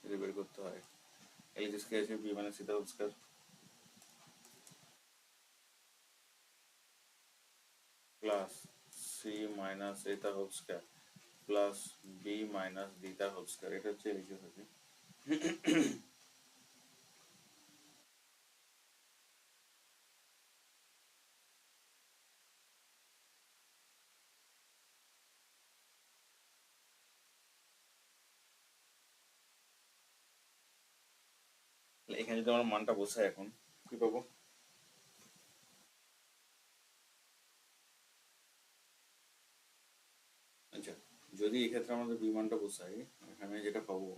এটা বের করতে হয়। LHS কি আছে? b মানে সিটা whole square plus c minus a তার whole square plus b minus d তার হোল স্কয়ার, এটা হচ্ছে LHS আছে। এখানে যদি আমরা মানটা বসাই এখন কি পাবো? আচ্ছা, যদি এই ক্ষেত্রে আমাদের বি মানটা বসাই, এখানে যেটা পাবো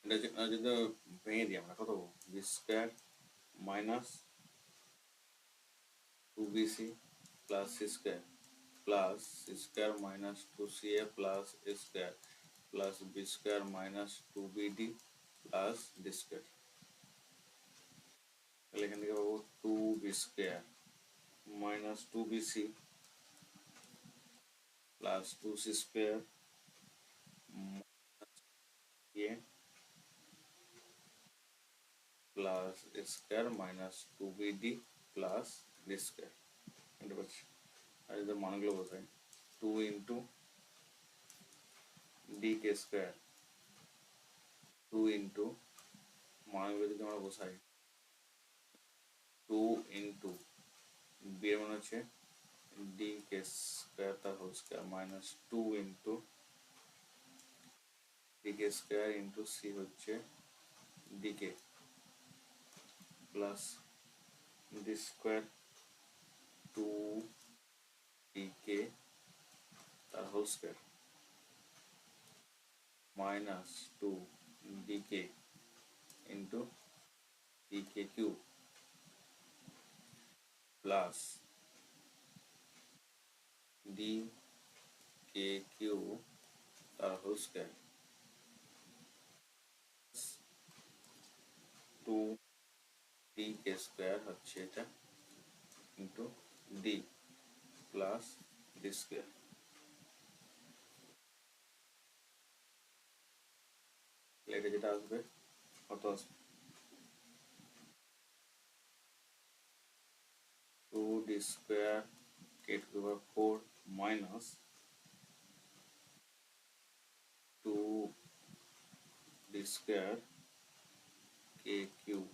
এটা যদি ভেঙে দিই আমরা কত পাবো? B square minus 2bc plus c square plus c square minus 2ca plus a square plus b square minus 2bd plus d square। তাহলে এখান থেকে পাবো 2b square minus 2bc plus 2c square a plus a square minus 2bd plus d square। এটা পাচ্ছি। আর এদের মানগুলো বসাই 2 into dk square 2 into মানগুলো যদি আমরা বসাই 2 into b এর মান হচ্ছে dk square তার whole square minus 2 into dk square into c হচ্ছে dk plus d square 2 dk তার whole square minus 2 dk into dk cube plus dk cube তার হোল স্কয়ার 2 dk স্কয়ার হচ্ছে এটা into d plus d square. এটা যেটা আসবে কত আসবে 2d square k to the power 4 minus 2d square k cube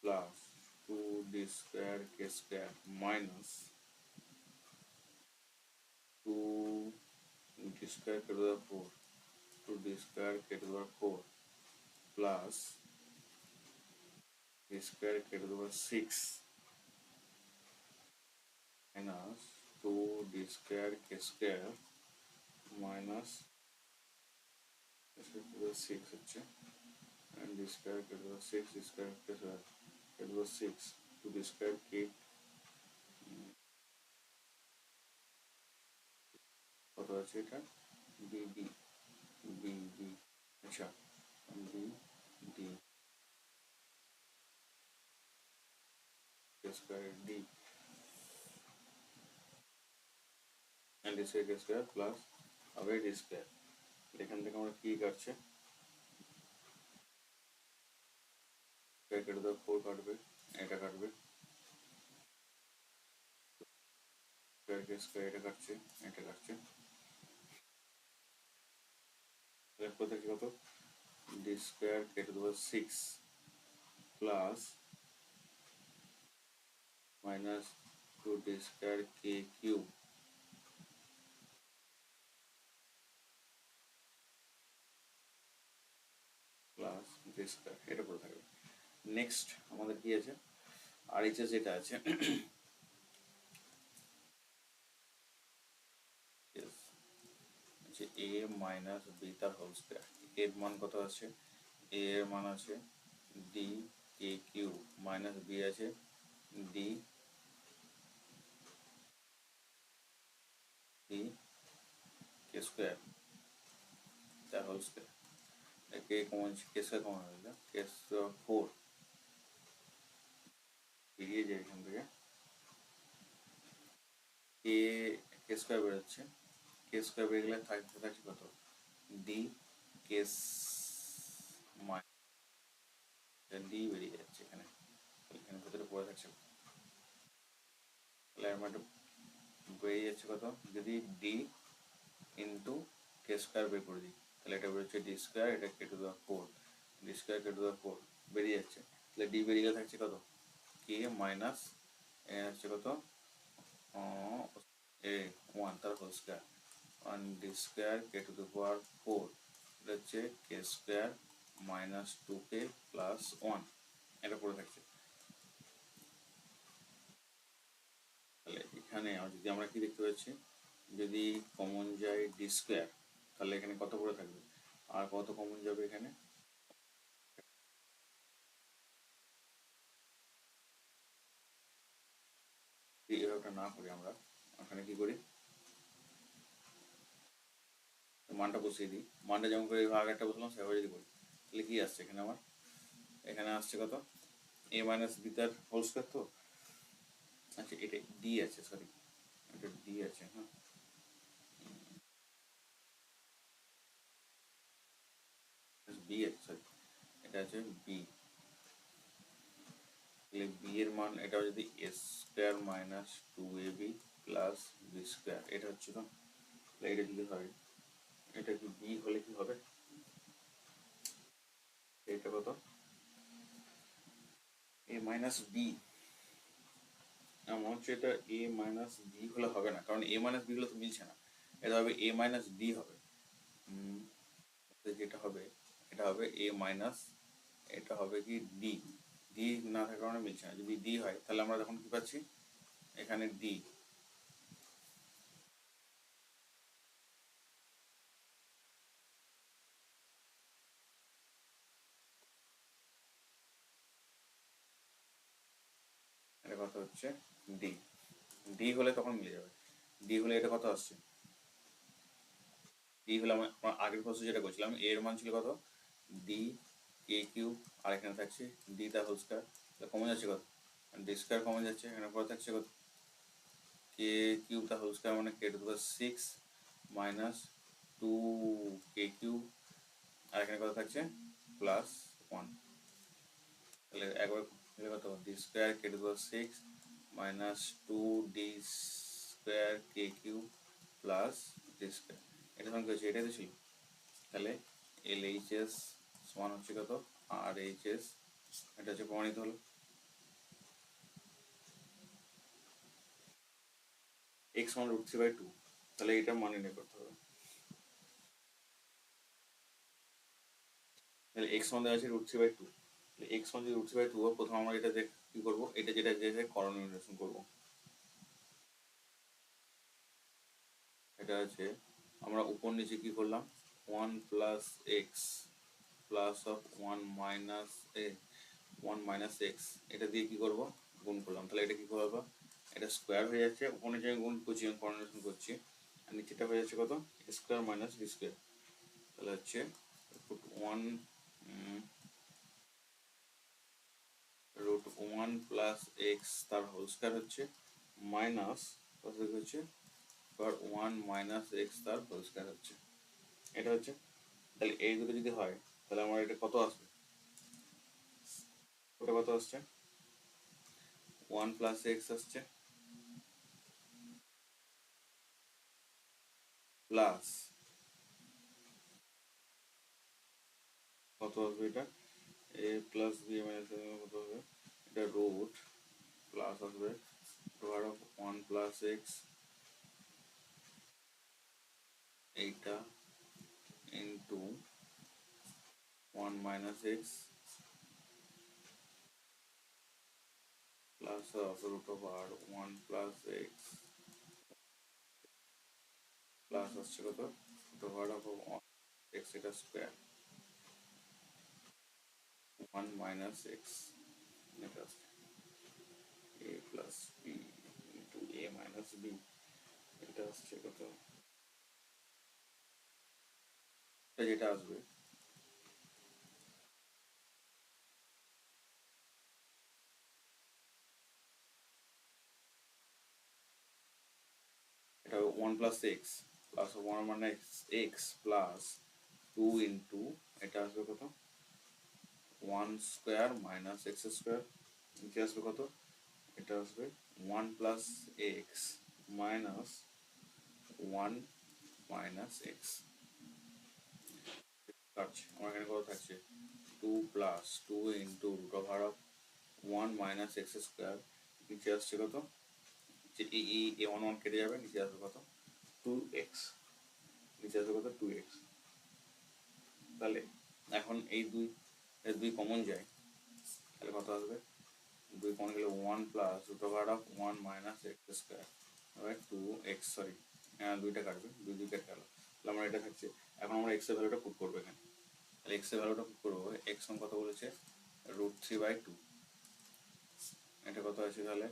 plus 2d square k square minus 2d square k to the power 4 2d square k to the power 4 plus d square k to the power 6 minus 2d square k square minus d square k to the 6 হচ্ছে and d square k to the 6 d square k square k to the 6 2d square k কত আছে এটা bb bb আচ্ছা bb k square d and d square k square plus আবার d square। এখান থেকে আমরা কি কাটছে square k to the 4 কাটবে এটা কাটবে square k square এটা কাটছে এটা কাটছে তাহলে কত আছে কত d square k to the power 6 plus minus 2d square k cube plus d square এটা পড়ে থাকবে। নেক্সট আমাদের কি আছে আর এইচ যেটা আছে a মাইনাস b তার হোল স্কয়ার এর মান কত আছে a এর মান আছে d k cube minus b আছে d d k স্কয়ার তার হোল স্কয়ার কে কমন k স্কয়ার কমন হয়ে গেল k স্কয়ার 4 বেরিয়ে যায় এখান থেকে k স্কয়ার বেরোচ্ছে k স্কয়ার বেরিয়ে গেলে থাকছে কত d k d বেরিয়ে যাচ্ছে এখানে এখানে ভিতরে পড়ে থাকছে তাহলে আমরা বেরিয়ে যাচ্ছে কত যদি d ইন্টু কে স্কয়ার বের করে দিই তাহলে এটা বেরোচ্ছে d স্কয়ার এটা k to the 4 d square k to the 4 বেরিয়ে যাচ্ছে তাহলে d বেরিয়ে গেলে থাকছে কত k মাইনাস হচ্ছে কত a 1 তার whole square 1 d square k to the power 4 এটা হচ্ছে k square minus 2k plus 1 এটা পড়ে থাকছে। তাহলে এখানে যদি আমরা কি দেখতে পাচ্ছি যদি কমন যায় d স্কয়ার তাহলে এখানে কত পড়ে থাকবে আর কত কমন যাবে এখানে ওটা না করি, আমরা ওখানে কি করি, মানটা বসিয়ে দিই। মানটা যেমন করে ভাগ একটা বসলাম সেভাবে যদি করি তাহলে কি আসছে এখানে আমার, এখানে আসছে কত, এ মাইনাস বি তার হোল স্কোয়ার। তো আচ্ছা এটা ডি আছে, সরি এটা ডি আছে, হ্যাঁ বি আছে, সরি এটা আছে বি। তাহলে বি এর মান এটা যদি এ square minus two A B plus B square, এটা হচ্ছে তো, তাহলে এটা যদি হয়, এটা কি বি হলে কি হবে, এটা কত এ মাইনাস বি, আমার হচ্ছে এটা এ মাইনাস বি হলে হবে না, কারণ এ মাইনাস বি হলে তো মিলছে না, এটা হবে এ মাইনাস ডি হবে। যেটা হবে এটা হবে এ মাইনাস, এটা হবে কি ডি, ডি না থাকার কারণে মিলছে না। যদি ডি হয় তাহলে আমরা তখন কি পাচ্ছি, এখানে ডি, এটা কথা হচ্ছে ডি, ডি হলে তখন মিলে যাবে। ডি হলে এটা কত আসছে, ডি হলে আমরা আগের প্রশ্ন যেটা করছিলাম এর মান ছিল কত, ডি কে কিউব, আর এখানে থাকছে ডি তার হোল স্কয়ার, কমন যাচ্ছে কত, ডি স্কয়ার কমন যাচ্ছে, এখানে পরে থাকছে কত কে কিউব তার হোল স্কয়ার মানে K to the 6 minus 2 K cube, আর এখানে কত থাকছে প্লাস 1, তাহলে একবার কত D square K to the 6 minus 2 D square K cube plus D square, এটা সমান কি হচ্ছে, এটাই তো ছিল। তাহলে এল এইচ এস সমান হচ্ছে কত আর এইচ এস, এটা হচ্ছে প্রমাণিত হলো। এক্স সমান রুট থ্রি বাই টু, তাহলে এটা মান নির্ণয় করতে হবে। তাহলে এক্স সমান দেওয়া আছে রুট থ্রি বাই টু, তাহলে এক্স সমান যদি রুট থ্রি বাই টু হয়, প্রথমে আমরা এটা দেখ কি করবো, এটা যেটা যেটা করণ নির্ণয় করবো, এটা আছে আমরা উপর নিচে কি করলাম, one plus X plus of one minus X, এটা দিয়ে কি করবো গুণ করলাম, তাহলে এটা কি করবো, এটা স্কোয়ার হয়ে যাচ্ছে, উপর নিচে আমি গুণ করছি, আমি করণ করছি, আর নিচেটা হয়ে যাচ্ছে কত স্কোয়ার মাইনাস বি স্কোয়ার, তাহলে হচ্ছে one root one plus x তার হোল স্কোয়ার হচ্ছে মাইনাস কত হচ্ছে ওয়ান মাইনাস এক্স তার হোল স্কোয়ার হচ্ছে, এটা হচ্ছে। তাহলে এই দুটো যদি হয় তাহলে আমার এটা কত আসবে, ওটা কত আসছে ওয়ান প্লাস এক্স আসছে প্লাস কত আসবে, এটা এ প্লাস বি মাইনাস কত হবে, এটা রুট প্লাস আসবে square of one plus X, এইটা into one minus X plus root of আর ওয়ান প্লাস এক্স প্লাস আসছে কত রুট অফ আর অফ এক্স এটা স্কোয়ার ওয়ান মাইনাস এক্স, এটা আসছে A plus B into A minus B, এটা আসছে কত, যেটা আসবে এটা one plus X plus one minus X plus two into এটা আসবে কত one square minus x square, নিচে আসবে কত, এটা আসবে one plus x minus one minus x, আমার এখানে কত থাকছে two plus two into root over of one minus x square, নিচে আসছে কত, যে এই এ ওয়ান ওয়ান কেটে যাবে, নিচে আসবে কত টু এক্স, নিচে আসবে কত টু এক্স। তাহলে এখন এই দুই দুই কমন যায়, তাহলে কত আসবে, দুই কমন গেলে one plus root over of one minus x square two x, sorry দুইটা কাটবে, দুই দুই কেটে গেল, তাহলে আমরা এটা থাকছে। এখন আমরা এক্স এর ভ্যালুটা পুট করবো এখানে, তাহলে এক্স এর ভ্যালুটা পুট করবো, এক্স কত বলেছে রুট থ্রি বাই টু, এটা কত আছে তাহলে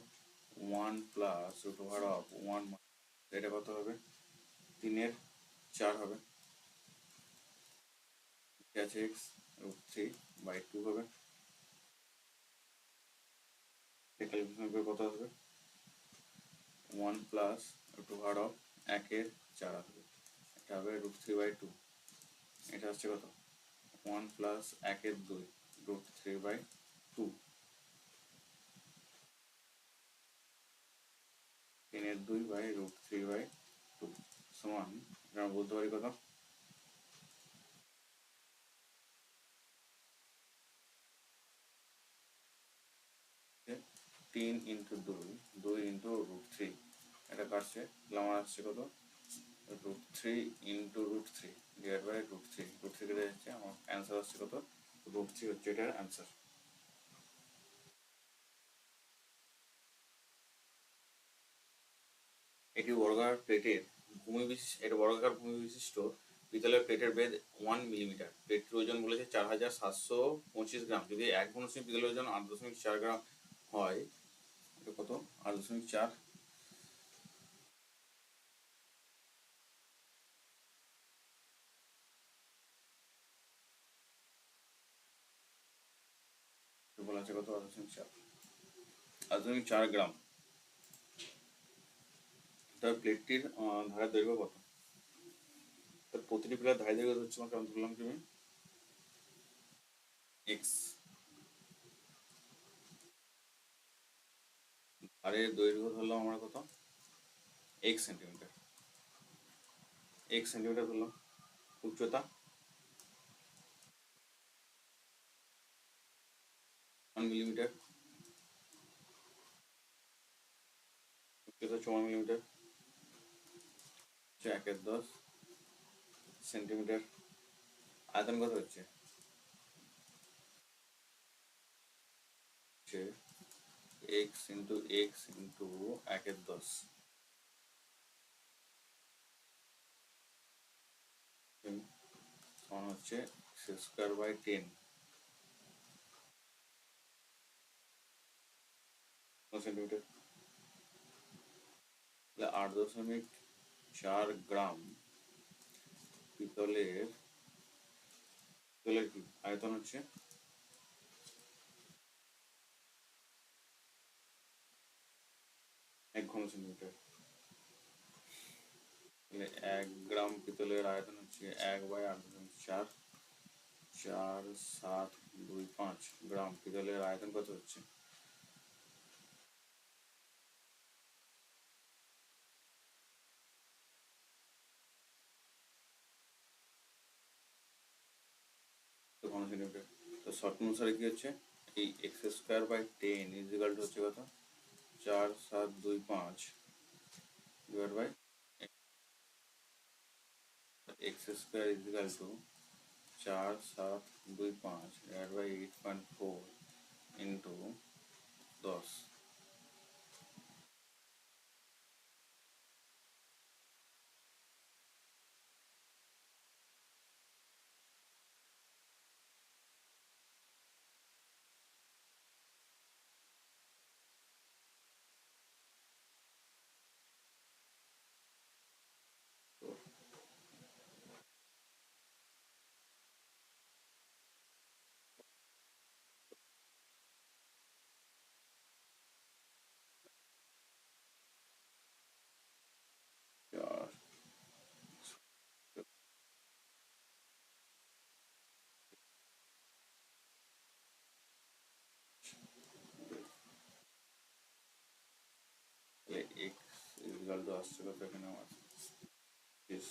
one plus root over of one, এটা কত হবে? 3/4 হবে। ঠিক আছে, এক্স √3/2 হবে। ক্যালকুলেশন করে কত আসবে? 1 প্লাস রুট ওভার অফ 1/4 আসবে, এটা হবে √3/2। এটা হচ্ছে কত? 1 প্লাস 1/2 √3/2, 3/2/√3/2 সমান, আমরা বলতে পারি কত? 3 ইন্টু 2 ইন্টু √3, এটা কাটছে, আমার আসছে কত? √3 ইন্টু √3 ডিভাইড বাই √3, √3 কেটে যাচ্ছে, আমার অ্যান্সার আসছে কত? √3 হচ্ছে এটার অ্যান্সার। এটি বর্গাকার প্লেটের এটা বর্গাকার ভূমি বিশিষ্ট পিতলের প্লেটের বেদ 1 মিলিমিটার। প্লেটটির ওজন বলেছে 4725 গ্রাম। যদি 1 ঘনসেমি পিতলের ওজন 8.4 গ্রাম হয়, এটা কত? 8.4, বলা আছে কত? 8.4 গ্রাম। তার প্লেটটির ধারের দৈর্ঘ্য কত? তার প্রতিটি প্লেটের ধারের দৈর্ঘ্য হচ্ছে, কেমন ধরলাম কি আমি, এক্স। ধারের দৈর্ঘ্য ধরলাম আমরা কত? এক্স সেন্টিমিটার, ধরলাম। উচ্চতা 1 মিলিমিটার, উচ্চতা 1 মিলিমিটার, 1/10 সেন্টিমিটার। আয়তন কত হচ্ছে? এক্স ইন্টু 1/10 সমান হচ্ছে x²/10 সেন্টিমিটার। 8.4 গ্রাম পিতলের কি আয়তন হচ্ছে? 1 ঘনসেন্টিমিটার। 1 গ্রাম পিতলের আয়তন হচ্ছে 1/8.4, 4725 গ্রাম পিতলের আয়তন কত হচ্ছে? ঘনসেন্টিমিটার। তো শর্ট অনুসারে কি হচ্ছে? এই x²/10 ইজিক্যাল টু হচ্ছে কত? 4725 divide by x² equal to 4725 divide by 8.4 into 10। তাহলে x ইজিক্যাল টু আসছে কত এখানে আমার? 5,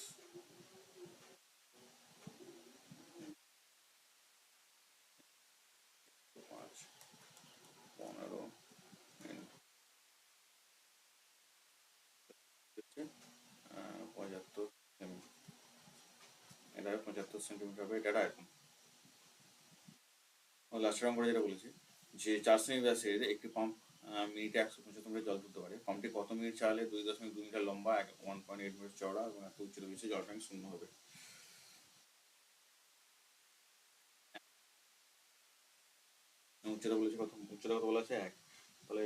15 75 সেমি, এটা 75 সেন্টিমিটার হবে, এটা আয়তন। লাস্ট রাউন্ড করে যেটা বলেছি যে 4 সেমি ব্যাসের একটি পাম্প মিনিটে 175 মিটার জল তুলতে পারে। পাম্পটি কত মিনিট চালালে 2.2 মিটার লম্বা, 1.8 মিটার চওড়া এবং এত উচ্চতা বিশিষ্ট জল ট্যাঙ্ক শূন্য হবে? উচ্চতা বলেছে কত? উচ্চতা কত বলা আছে? 1। তাহলে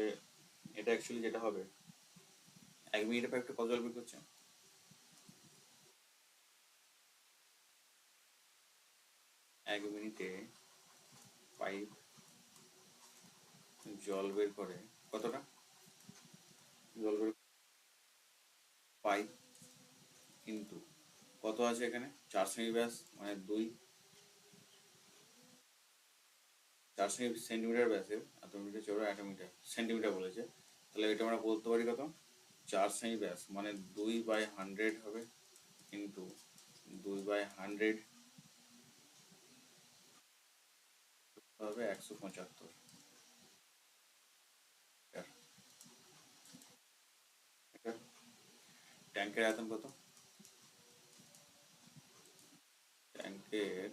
এটা অ্যাকচুয়ালি যেটা হবে, 1 মিনিটে পাইপটা কত জল বের করছে? 1 মিনিটে পাইপ জল বের করে কতটা জল বের? পাইপ কিন্তু কত আছে এখানে, 4 সেমি ব্যাস, মানে 4 সেন্টিমিটার ব্যাসের, এত মিটার চৌড়া 1 মিটার সেন্টিমিটার বলেছে, তাহলে এটা আমরা বলতে পারি কত, 4 সেমি ব্যাস মানে 2/100 হবে, কিন্তু 2/100 হবে 175 মিটার। ট্যাঙ্কের আয়তন কত? ট্যাঙ্কের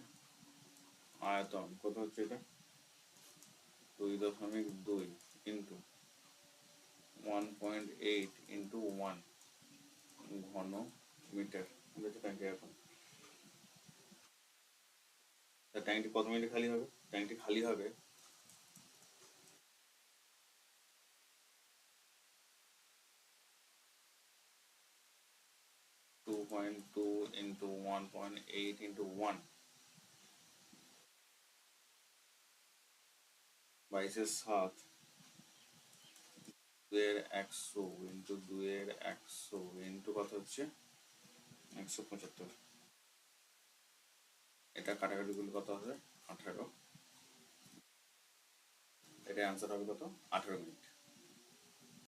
আয়তন কত হচ্ছে এটা, 2.2 ইন্টু 1.8 ইন্টু 1 ঘন মিটার, ঠিক আছে ট্যাঙ্কের আয়তন। তা ট্যাঙ্কটি কত মিনিটে খালি হবে? ট্যাঙ্কটি খালি হবে 2.2 ইন্টু 1.8 ইন্টু 1 22/7 2 এর 100 ইন্টু 2 এর 100 ইন্টু কত হচ্ছে 175। এটা কাটাকাটি করলে কত হবে 18, এটা অ্যান্সার হবে কত 18 মিনিট।